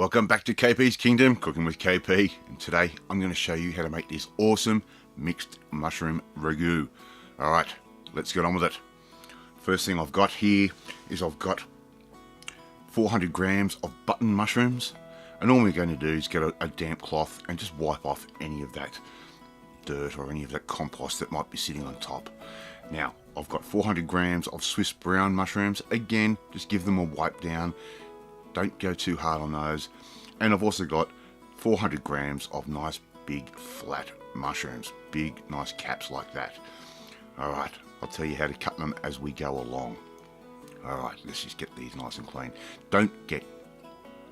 Welcome back to KP's Kingdom, Cooking with KP, and today I'm going to show you how to make this awesome mixed mushroom ragout. Alright, let's get on with it. First thing I've got here is I've got 400 grams of button mushrooms, and all we're going to do is get a damp cloth and just wipe off any of that dirt or any of that compost that might be sitting on top. Now, I've got 400 grams of Swiss brown mushrooms. Again, just give them a wipe down. Don't go too hard on those. And I've also got 400 grams of nice big flat mushrooms. Big nice caps like that. Alright, I'll tell you how to cut them as we go along. Alright, let's just get these nice and clean. Don't get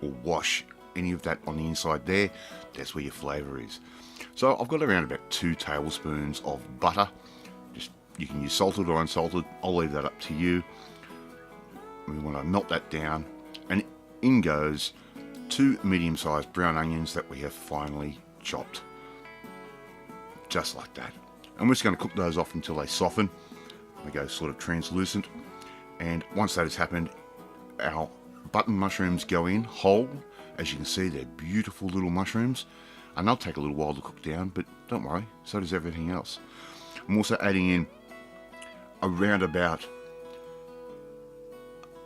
or wash any of that on the inside there. That's where your flavour is. So I've got around about 2 tablespoons of butter. Just, you can use salted or unsalted. I'll leave that up to you. We want to melt that down, and in goes 2 medium-sized brown onions that we have finely chopped. Just like that. And we're just going to cook those off until they soften. They go sort of translucent. And once that has happened, our button mushrooms go in whole. As you can see, they're beautiful little mushrooms. And they'll take a little while to cook down, but don't worry, so does everything else. I'm also adding in around about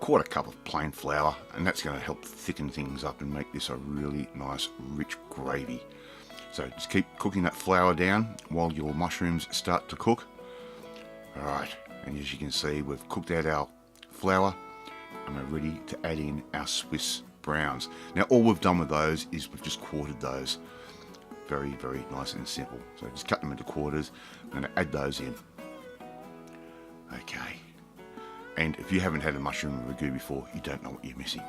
1/4 cup of plain flour, and that's going to help thicken things up and make this a really nice rich gravy. So just keep cooking that flour down while your mushrooms start to cook. Alright, and as you can see, we've cooked out our flour and we're ready to add in our Swiss browns. Now all we've done with those is we've just quartered those. Very, very nice and simple. So just cut them into quarters. I'm going to add those in. Okay. And if you haven't had a mushroom ragout before, you don't know what you're missing.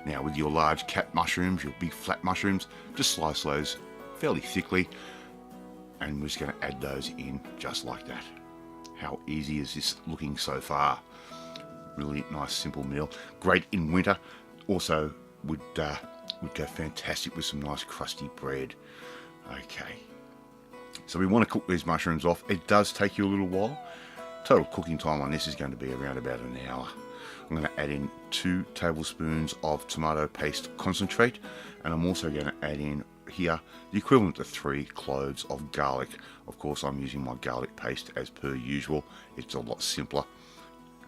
Now with your large cap mushrooms, your big flat mushrooms, just slice those fairly thickly, and we're just going to add those in just like that. How easy is this looking so far? Really nice simple meal. Great in winter. Also would go fantastic with some nice crusty bread. Okay. So we want to cook these mushrooms off. It does take you a little while. Total cooking time on this is going to be around about an hour. I'm going to add in 2 tablespoons of tomato paste concentrate, and I'm also going to add in here the equivalent to 3 cloves of garlic. Of course, I'm using my garlic paste as per usual. It's a lot simpler,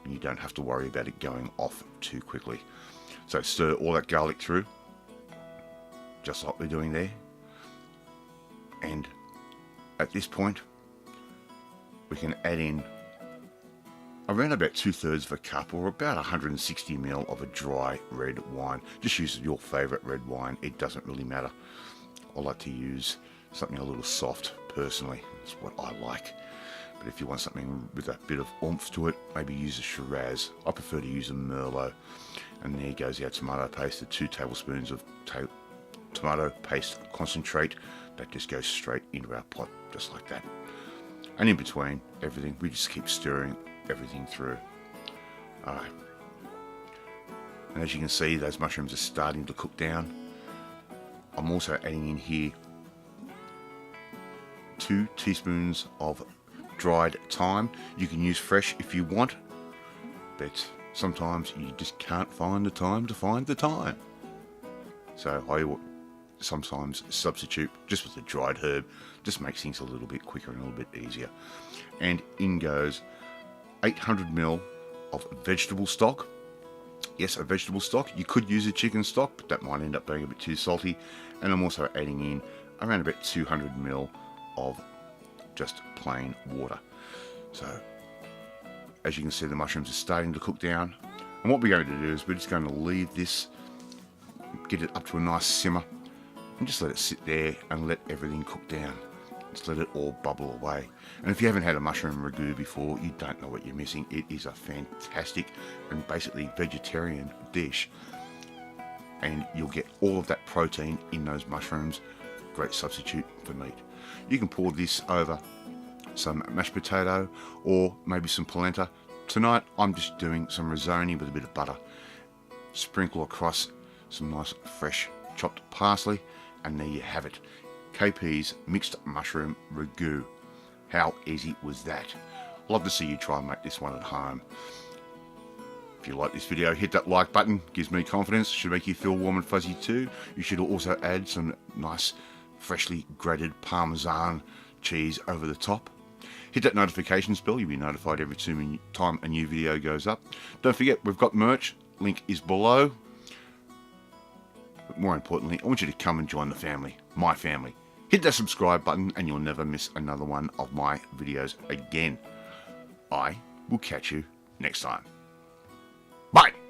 and you don't have to worry about it going off too quickly. So stir all that garlic through, just like we're doing there. And at this point, we can add in around about 2/3 of a cup, or about 160 ml of a dry red wine. Just use your favourite red wine, it doesn't really matter. I like to use something a little soft personally, that's what I like. But if you want something with a bit of oomph to it, maybe use a Shiraz. I prefer to use a Merlot. And there goes our tomato paste, the 2 tablespoons of tomato paste concentrate. That just goes straight into our pot, just like that. And in between everything, we just keep stirring everything through. Alright. And as you can see, those mushrooms are starting to cook down. I'm also adding in here 2 teaspoons of dried thyme. You can use fresh if you want, but sometimes you just can't find the time to find the thyme. So I sometimes substitute just with the dried herb. Just makes things a little bit quicker and a little bit easier. And in goes 800 ml of vegetable stock. Yes, a vegetable stock. You could use a chicken stock, but that might end up being a bit too salty. And I'm also adding in around about 200 ml of just plain water. So as you can see, the mushrooms are starting to cook down. And what we're going to do is we're just going to leave this, get it up to a nice simmer, and just let it sit there and let everything cook down. Just let it all bubble away. And if you haven't had a mushroom ragout before, you don't know what you're missing. It is a fantastic and basically vegetarian dish. And you'll get all of that protein in those mushrooms. Great substitute for meat. You can pour this over some mashed potato or maybe some polenta. Tonight I'm just doing some risotto with a bit of butter. Sprinkle across some nice fresh chopped parsley, and there you have it. KP's Mixed Mushroom Ragout. How easy was that? Love to see you try and make this one at home. If you like this video, hit that like button, gives me confidence, should make you feel warm and fuzzy too. You should also add some nice freshly grated Parmesan cheese over the top. Hit that notifications bell, you'll be notified every time a new video goes up. Don't forget, we've got merch, link is below. But more importantly, I want you to come and join the family, my family. Hit that subscribe button and you'll never miss another one of my videos again. I will catch you next time. Bye!